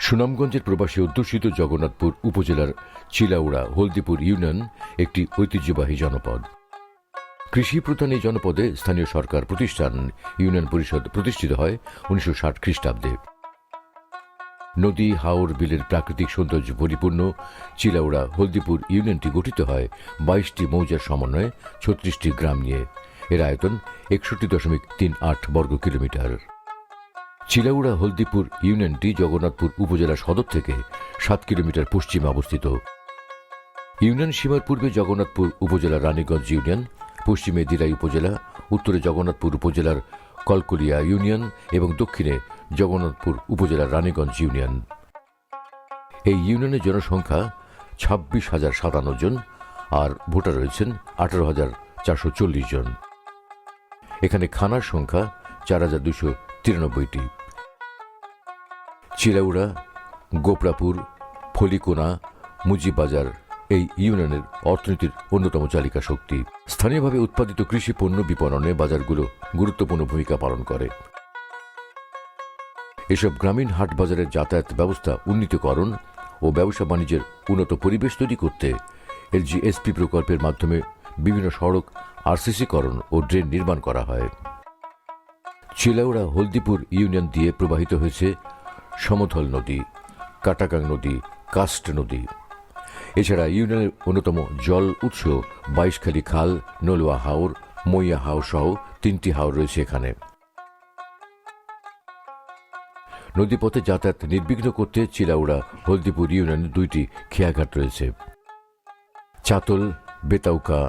সুনামগঞ্জের প্রবাসী অধ্যুষিত জগন্নাথপুর উপজেলার চিলাউড়া হলদিপুর ইউনিয়ন একটি ঐতিহ্যবাহী জনপদ। কৃষি প্রধান এই জনপদে স্থানীয় সরকার প্রতিষ্ঠান ইউনিয়ন পরিষদ প্রতিষ্ঠিত হয় 1960 খ্রিস্টাব্দে। নদী, হাওর, বিলের প্রাকৃতিক সৌন্দর্য পরিপূর্ণ চিলাউড়া হলদিপুর ইউনিয়নটি গঠিত হয় 22টি মৌজার সমন্বয়ে 36টি গ্রাম নিয়ে। এর আয়তন 61.38 বর্গ কিলোমিটার। চিলাউড়া হলদিপুর ইউনিয়নটি জগন্নাথপুর উপজেলা সদর থেকে 7 কিলোমিটার পশ্চিমে অবস্থিত। ইউনিয়ন সীমার পূর্বে জগন্নাথপুর উপজেলার রানীগঞ্জ ইউনিয়ন, পশ্চিমে দিরাই উপজেলা, উত্তরে জগন্নাথপুর উপজেলার কলকলিয়া ইউনিয়ন এবং দক্ষিণে জগন্নাথপুর উপজেলার রানীগঞ্জ ইউনিয়ন। এই ইউনিয়নের জনসংখ্যা 26,057 জন আর ভোটার রয়েছেন 18,440 জন। এখানে খানার সংখ্যা 4,293টি। চিলাউড়া, গোপড়াপুর, ফলিকোনা, মুজিবাজার এই ইউনিয়নের অর্থনীতির অন্যতম চালিকা শক্তি। স্থানীয়ভাবে উৎপাদিত কৃষি পণ্য বিপণনে বাজারগুলো গুরুত্বপূর্ণ ভূমিকা পালন করে। এসব গ্রামীণ হাট বাজারের যাতায়াত ব্যবস্থা উন্নীতকরণ ও ব্যবসা বাণিজ্যের উন্নত পরিবেশ তৈরি করতে এলজিএসপি প্রকল্পের মাধ্যমে বিভিন্ন সড়ক আরসিসিকরণ ও ড্রেন নির্মাণ করা হয়। চিলাউড়া হলদিপুর ইউনিয়ন দিয়ে প্রবাহিত হয়েছে সমধল নদী, কাটাগাং নদী, কাস্ট নদী। এছাড়া ইউনিয়নের অন্যতম জল উৎস বাইশখালী খাল, নলুয়া হাওর, মইয়া হাওর সহ 3টি হাওর রয়েছে এখানে। নদীপথে যাতায়াত নির্বিঘ্ন করতে চিলাউড়া হলদিপুর ইউনিয়নে 2টি খেয়াঘাট রয়েছে। চাতল, বেতাউকা,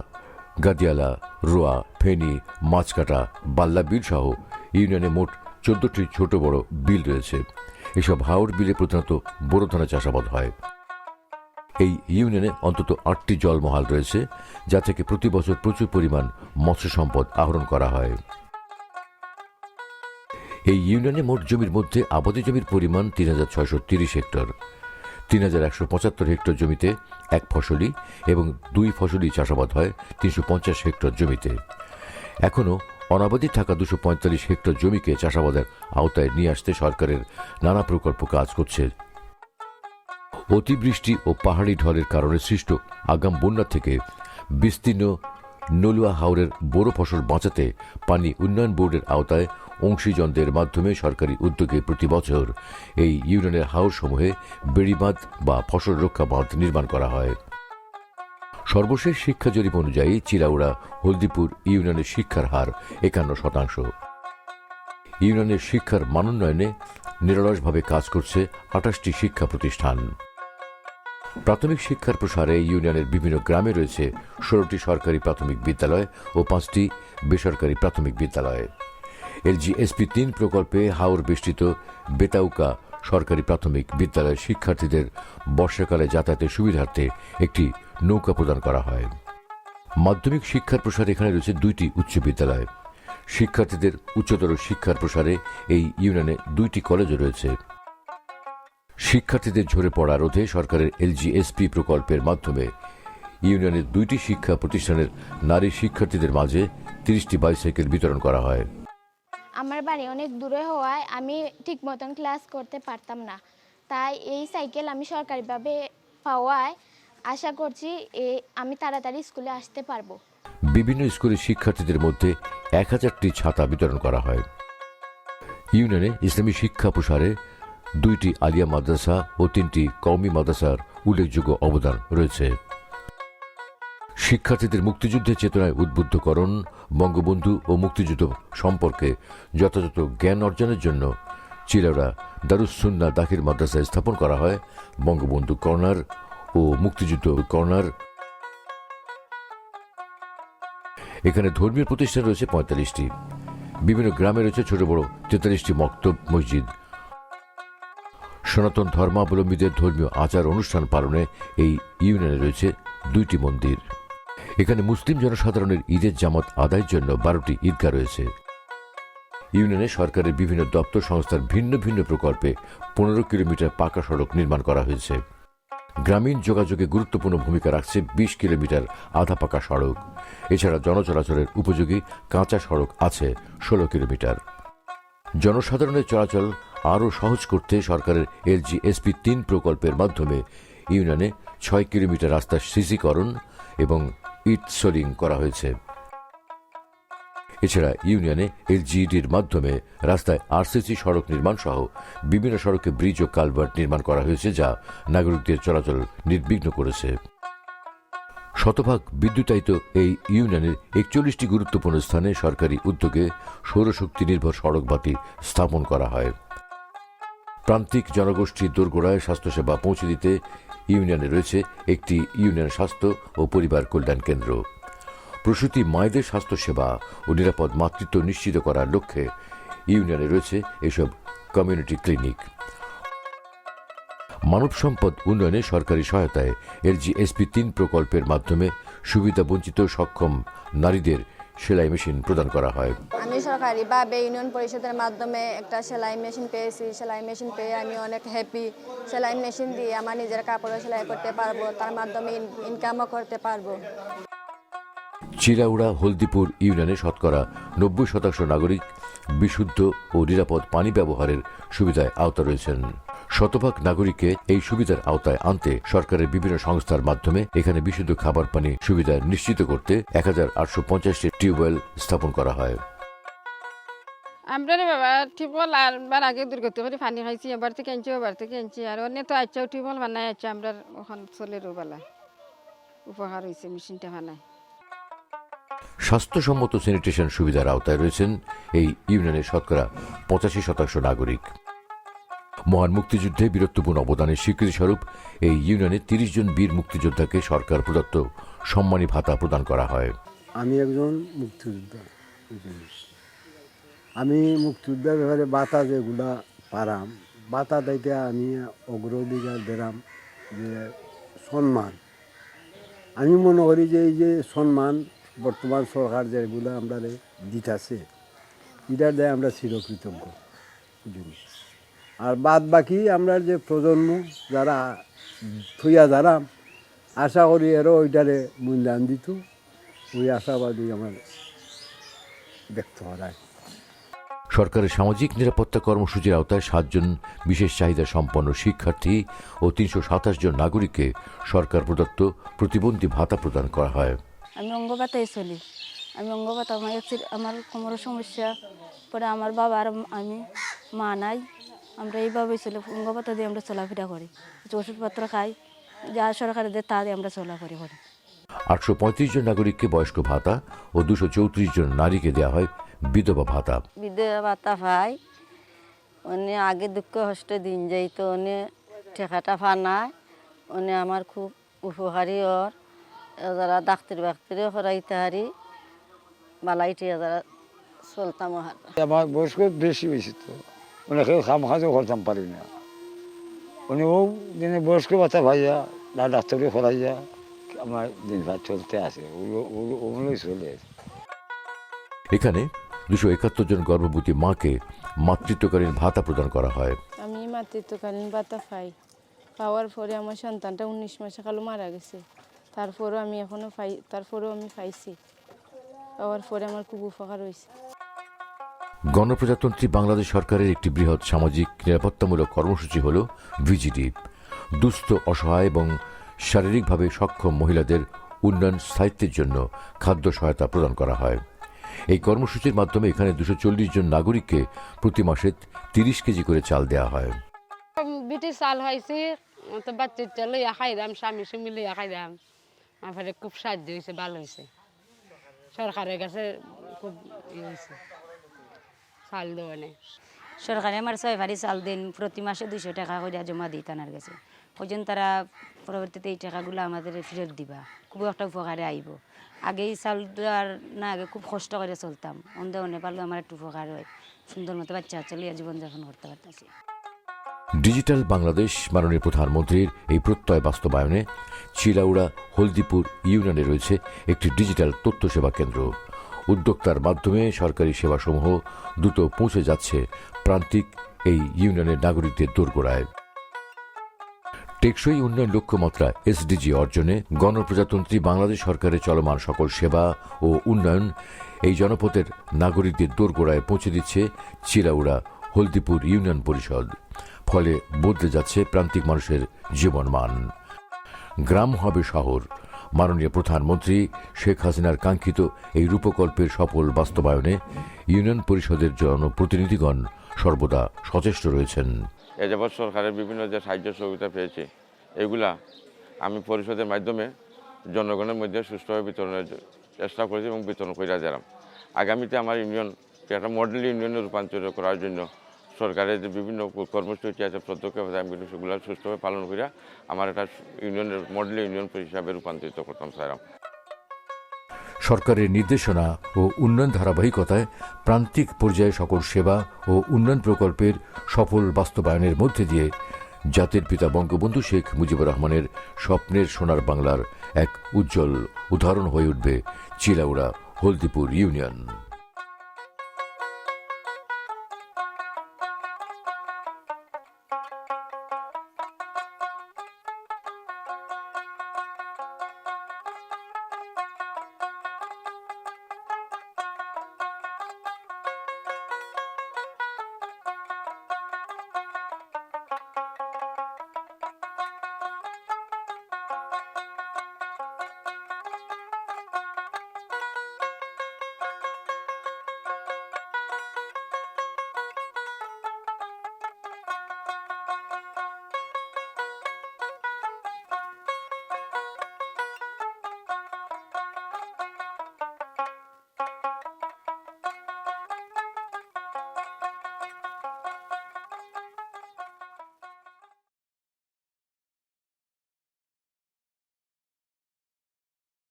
গাদিয়ালা, রোয়া, ফেনী, মাছকাটা, বাল্লা বিল সহ ইউনিয়নে মোট 14টি ছোট বড় বিল রয়েছে। এসব হাওর বিলে প্রধানত বোরো ধানের চাষাবাদ হয়। এই ইউনিয়নে অন্তত 8টি জলমহাল রয়েছে, যা থেকে প্রতি বছর প্রচুর পরিমাণ মৎস্য সম্পদ আহরণ করা হয়। এই ইউনিয়নে মোট জমির মধ্যে আবাদি জমির পরিমাণ 3,630 হেক্টর। 3,175 হেক্টর জমিতে এক ফসলি এবং 2 ফসলি চাষাবাদ হয় 350 হেক্টর জমিতে। এখনও অনাবাদি থাকা 245 হেক্টর জমিকে চাষাবাদের আওতায় নিয়ে আসতে সরকারের নানা প্রকল্প কাজ করছে। অতিবৃষ্টি ও পাহাড়ি ঢলের কারণে সৃষ্ট আগাম বন্যা থেকে বিস্তীর্ণ নলুয়া হাওরের বোরো ফসল বাঁচাতে পানি উন্নয়ন বোর্ডের আওতায় অংশীজনদের মাধ্যমে সরকারি উদ্যোগে প্রতি বছর এই ইউনিয়নের হাওরসমূহে বেড়িবাঁধ বা ফসল রক্ষা বাঁধ নির্মাণ করা হয়। সর্বশেষ শিক্ষা জরিপ অনুযায়ী চিলাউড়া হলদিপুর ইউনিয়নের শিক্ষার হার 51%। ইউনিয়নের শিক্ষার মানোন্নয়নে নিরলসভাবে কাজ করছে 28টি শিক্ষা প্রতিষ্ঠান। প্রাথমিক শিক্ষার প্রসারে ইউনিয়নের বিভিন্ন গ্রামে রয়েছে 16টি সরকারি প্রাথমিক বিদ্যালয় ও 5টি বেসরকারি প্রাথমিক বিদ্যালয়। এলজিএসপি 3 প্রকল্পে হাওর বেষ্টিত বেতাউকা সরকারি প্রাথমিক বিদ্যালয়ের শিক্ষার্থীদের বর্ষাকালে যাতায়াতের সুবিধার্থে একটি নৌকা প্রদান করা হয়। মাধ্যমিক শিক্ষার প্রসারে এখানে রয়েছে 2টি উচ্চ বিদ্যালয়। শিক্ষার্থীদের উচ্চতর শিক্ষার প্রসারে এই ইউনিয়নে 2টি কলেজও রয়েছে। শিক্ষার্থীদের ঝরে পড়া রোধে সরকারের এলজিএসপি প্রকল্পের মাধ্যমে ইউনিয়নের 2টি শিক্ষা প্রতিষ্ঠানের নারী শিক্ষার্থীদের মাঝে 30টি বাইসাইকেল বিতরণ করা হয়। আমার বাড়ি অনেক দূরে হওয়ায় আমি ঠিক মতন ক্লাস করতে পারতাম না, তাই এই সাইকেল আমি সরকারিভাবে পাওয়ায় আশা করছি আমি তাড়াতাড়ি স্কুলে আসতে পারবো। বিভিন্ন স্কুলের শিক্ষার্থীদের মধ্যে 1000টি ছাতা বিতরণ করা হয়। ইউনিয়নে ইসলামী শিক্ষা প্রসারে 2টি আলিয়া মাদ্রাসা ও 3টি কওমি মাদ্রাসার উল্লেখযোগ্য অবদান রয়েছে। শিক্ষার্থীদের মুক্তিযুদ্ধের চেতনায় উদ্বুদ্ধকরণ, বঙ্গবন্ধু ও মুক্তিযুদ্ধ সম্পর্কে যথাযথ জ্ঞান অর্জনের জন্য চিলাউড়া দারুস সুন্নাহ দাখিল মাদ্রাসায় স্থাপন করা হয় বঙ্গবন্ধু কর্নার ও মুক্তিযুদ্ধ কর্নার। এখানে ধর্মীয় প্রতিষ্ঠান রয়েছে 45টি। বিভিন্ন গ্রামে রয়েছে ছোট বড় 43টি মক্তব, মসজিদ। সনাতন ধর্মাবলম্বীদের ধর্মীয় আচার অনুষ্ঠান পালনে এই ইউনিয়নে রয়েছে 2টি মন্দির। এখানে মুসলিম জনসাধারণের ঈদের জামাত আদায়ের জন্য 12টি ঈদগাহ রয়েছে। ইউনিয়নে সরকারের বিভিন্ন দপ্তর সংস্থার ভিন্ন ভিন্ন প্রকল্পে 15 কিলোমিটার পাকা সড়ক নির্মাণ করা হয়েছে। গ্রামীণ যোগাযোগে গুরুত্বপূর্ণ ভূমিকা রাখছে 20 কিলোমিটার আধা পাকা সড়ক। এছাড়া জনচলাচলের উপযোগী কাঁচা সড়ক আছে 16 কিলোমিটার। জনসাধারণের চলাচল আরও সহজ করতে সরকারের LGSP 3 প্রকল্পের মাধ্যমে ইউনিয়নে 6 কিলোমিটার রাস্তা সিসিকরণ এবং ইট সোলিং করা হয়েছে। এছাড়া ইউনিয়নে LGEDর মাধ্যমে রাস্তায় RCC সড়ক নির্মাণ সহ বিভিন্ন সড়কে ব্রিজ ও কালভার্ট নির্মাণ করা হয়েছে, যা নাগরিকদের চলাচল নির্বিঘ্ন করেছে। শতভাগ বিদ্যুতায়িত এই ইউনিয়নের 41টি গুরুত্বপূর্ণ স্থানে সরকারি উদ্যোগে সৌরশক্তি নির্ভর সড়ক বাতি স্থাপন করা হয়। প্রান্তিক জনগোষ্ঠীর দোরগোড়ায় স্বাস্থ্যসেবা পৌঁছে দিতে ইউনিয়নে রয়েছে একটি ইউনিয়ন স্বাস্থ্য ও পরিবার কল্যাণ কেন্দ্র। প্রসূতি মায়েদের স্বাস্থ্যসেবা ও নিরাপদ মাতৃত্ব নিশ্চিত করার লক্ষ্যে ইউনিয়নে রয়েছে এসব কমিউনিটি ক্লিনিক। মানব সম্পদ উন্নয়নে সরকারি সহায়তায় LGSP 3 প্রকল্পের মাধ্যমে সুবিধাবঞ্চিত সক্ষম নারীদের সেলাই মেশিন প্রদান করা হয়। আমি সরকারিভাবে ইউনিয়ন পরিষদের মাধ্যমে একটা সেলাই মেশিন পেয়েছি। সেলাই মেশিন পেয়ে আমি অনেক হ্যাপি। সেলাই মেশিন দিয়ে আমার নিজের কাপড়ও সেলাই করতে পারবো, তার মাধ্যমে ইনকামও করতে পারবো। চিলাউড়া হলদিপুর ইউনিয়নে শতকরা 90% নাগরিক বিশুদ্ধ ও নিরাপদ পানি ব্যবহারের সুবিধায় আওতা রয়েছেন। শতভাগ নাগরিককে এই সুবিধার আওতায় আনতে সরকারের বিভিন্ন সংস্থার মাধ্যমে এখানে বিশুদ্ধ খাবার পানি সুবিধা নিশ্চিত করতে 1850টি টিউবওয়েল স্থাপন করা হয়। আমরা বাবা টিউবওয়েল আর আগে দুর্গতি করে পানি খাইছি, এবার থেকে আনছি আর অন্য তো আচ্ছাও টিউবওয়েল বানাই আছে। আমরা ওখান চলে রোবেলা উপকার হয়েছে মেশিনটা বানায়। স্বাস্থ্যসম্মত স্যানিটেশন সুবিধার আওতায় রয়েছেন এই ইউনিয়নের শতকরা 85% নাগরিক। মহান মুক্তিযুদ্ধে বীরত্বপূর্ণ অবদানের স্বীকৃতিস্বরূপ এই ইউনিয়নে 30 জন বীর মুক্তিযোদ্ধাকে সরকার প্রদত্ত সম্মানী ভাতা প্রদান করা হয়। আমি একজন মুক্তিযোদ্ধা। আমি মুক্তিযোদ্ধার ব্যাপারে বাতা যেগুলা পারাম, বাতা দিতে আমি অগ্রাধিকার দিলাম যে সম্মান। আমি মনে করি যে এই যে সম্মান বর্তমান সরকার যেগুলো আমরা দিতেছে, এটার দেয় আমরা চিরকৃতজ্ঞ। আর বাদ বাকি আমরা যে প্রজন্ম যারা থইয়া যারা আশা করি এরও ওইটারে মূল্যায়ন দিত, ওই আশাবাদী আমার ব্যক্ত করায়। সরকারের সামাজিক নিরাপত্তা কর্মসূচির আওতায় 7 জন বিশেষ চাহিদা সম্পন্ন শিক্ষার্থী ও 327 জন নাগরিককে সরকার প্রদত্ত প্রতিবন্ধী ভাতা প্রদান করা হয়। আমি অঙ্গবাতায় চলি। আমি অঙ্গবাতা আমার কোমরের সমস্যা পরে আমার বাবা আর আমি মা নাই, আমরা এইভাবেই চলি। অঙ্গবাতা দিয়ে আমরা চলাফেরা করি, ওষুধপত্র খাই, যা সরকারের দেয় তা দিয়ে আমরা চলাফেরা করি। 835 জন নাগরিককে বয়স্ক ভাতা ও 234 জন নারীকে দেওয়া হয় বিধবা ভাতা। বিধবা ভাতা পাই উনি আগে দুঃখ কষ্ট দিন যাইতো, উনি ঠেকাটা ফানায় উনি আমার খুব উপকারী। ওর যারা ডাক্তারিও করাইতে হারি বালাইটে যারা চলতাম। আমার বয়স বেশি বেশি তো ওনাকে খাম খাজও করতাম পারি না। উনি ও দিনে বয়স্ক ভাতা ভাইয়া ডাক্তারিও করাইয়া আমার দিন ভাত চলতে আসে, ওগুলোই চলে। এখানে 271 জন গর্ভবতী মাকে মাতৃত্বকালীন ভাতা প্রদান করা হয়। আমি মাতৃত্বকালীন ভাতা পাওয়ার পরে আমার সন্তানটা 19 মাসে কালো মারা গেছে। তারপরেও আমি পাইছি, পাওয়ার পরে আমার খুব উপকার হয়েছে। গণপ্রজাতন্ত্রী বাংলাদেশ সরকারের একটি বৃহৎ সামাজিক নিরাপত্তামূলক কর্মসূচি হল ভিজিডি। দুস্থ, অসহায় এবং শারীরিকভাবে সক্ষম মহিলাদের উন্নয়ন স্থায়িত্বের জন্য খাদ্য সহায়তা প্রদান করা হয়। এই কর্মসূচির মাধ্যমে এখানে 240 জন নাগরিককে প্রতি মাসে 30 কেজি করে চাল দেওয়া হয়। বিটি চাল হয়েছে তো বাচ্চার চাল লইয়া খাইলাম, স্বামী সুমি লইয়া খাইলাম। আমার খুব সাহায্য হয়েছে, ভালো হয়েছে। সরকারের কাছে খুব হয়েছে চাল দেওয়ানে। সরকারে আমার 6 ভারি চাল দিন, প্রতি মাসে 200 টাকা করে জমা দিই তার কাছে। ওই জন্য তারা পরবর্তীতে এই টাকাগুলো আমাদের ফেরত দিবা, খুব একটা উপকারে আইব। আগে এই চালটার না আগে খুব কষ্ট করে চলতাম, অন্ধ পারলে আমার একটু উপকার হয়, সুন্দর মতো বাচ্চা লিয়ে জীবনযাপন করতে পারতেছি। ডিজিটাল বাংলাদেশ মাননীয় প্রধানমন্ত্রীর এই প্রত্যয় বাস্তবায়নে চিলাউড়া হলদিপুর ইউনিয়নে রয়েছে একটি ডিজিটাল তথ্য সেবা কেন্দ্র। উদ্যোক্তার মাধ্যমে সরকারি সেবাসমূহ দ্রুত পৌঁছে যাচ্ছে প্রান্তিক এই ইউনিয়নের নাগরিকদের দোরগোড়ায়। টেকসই উন্নয়ন লক্ষ্যমাত্রা SDG অর্জনে গণপ্রজাতন্ত্রী বাংলাদেশ সরকারের চলমান সকল সেবা ও উন্নয়ন এই জনপদের নাগরিকদের দোরগোড়ায় পৌঁছে দিচ্ছে চিলাউড়া হলদিপুর ইউনিয়ন পরিষদ। ফলে বদলে যাচ্ছে প্রান্তিক মানুষের জীবনমান। গ্রাম হবে শহর। মাননীয় প্রধানমন্ত্রী শেখ হাসিনার কাঙ্ক্ষিত এই রূপকল্পের সফল বাস্তবায়নে ইউনিয়ন পরিষদের জনপ্রতিনিধিগণ সর্বদা সচেষ্ট রয়েছেন। এ যাবৎ সরকারের বিভিন্ন যে সাহায্য সহযোগিতা পেয়েছে, এগুলা আমি পরিষদের মাধ্যমে জনগণের মধ্যে সুষ্ঠুভাবে বিতরণের চেষ্টা করেছি এবং বিতরণ করে দিলাম। আগামীতে আমার ইউনিয়নকে একটা মডেল ইউনিয়নে রূপান্তরিত করার জন্য সরকারের যে বিভিন্ন কর্মসূচি আছে, পদক্ষেপ আছে, আমি কিন্তু সেগুলো সুষ্ঠুভাবে পালন করে আমার একটা ইউনিয়নের মডেল ইউনিয়ন হিসাবে রূপান্তরিত করতাম চাইলাম। সরকারের নির্দেশনা ও উন্নয়ন ধারাবাহিকতায় প্রান্তিক পর্যায়ে সকল সেবা ও উন্নয়ন প্রকল্পের সফল বাস্তবায়নের মধ্যে দিয়ে জাতির পিতা বঙ্গবন্ধু শেখ মুজিবুর রহমানের স্বপ্নের সোনার বাংলার এক উজ্জ্বল উদাহরণ হয়ে উঠবে চিলাউড়া হলদিপুর ইউনিয়ন।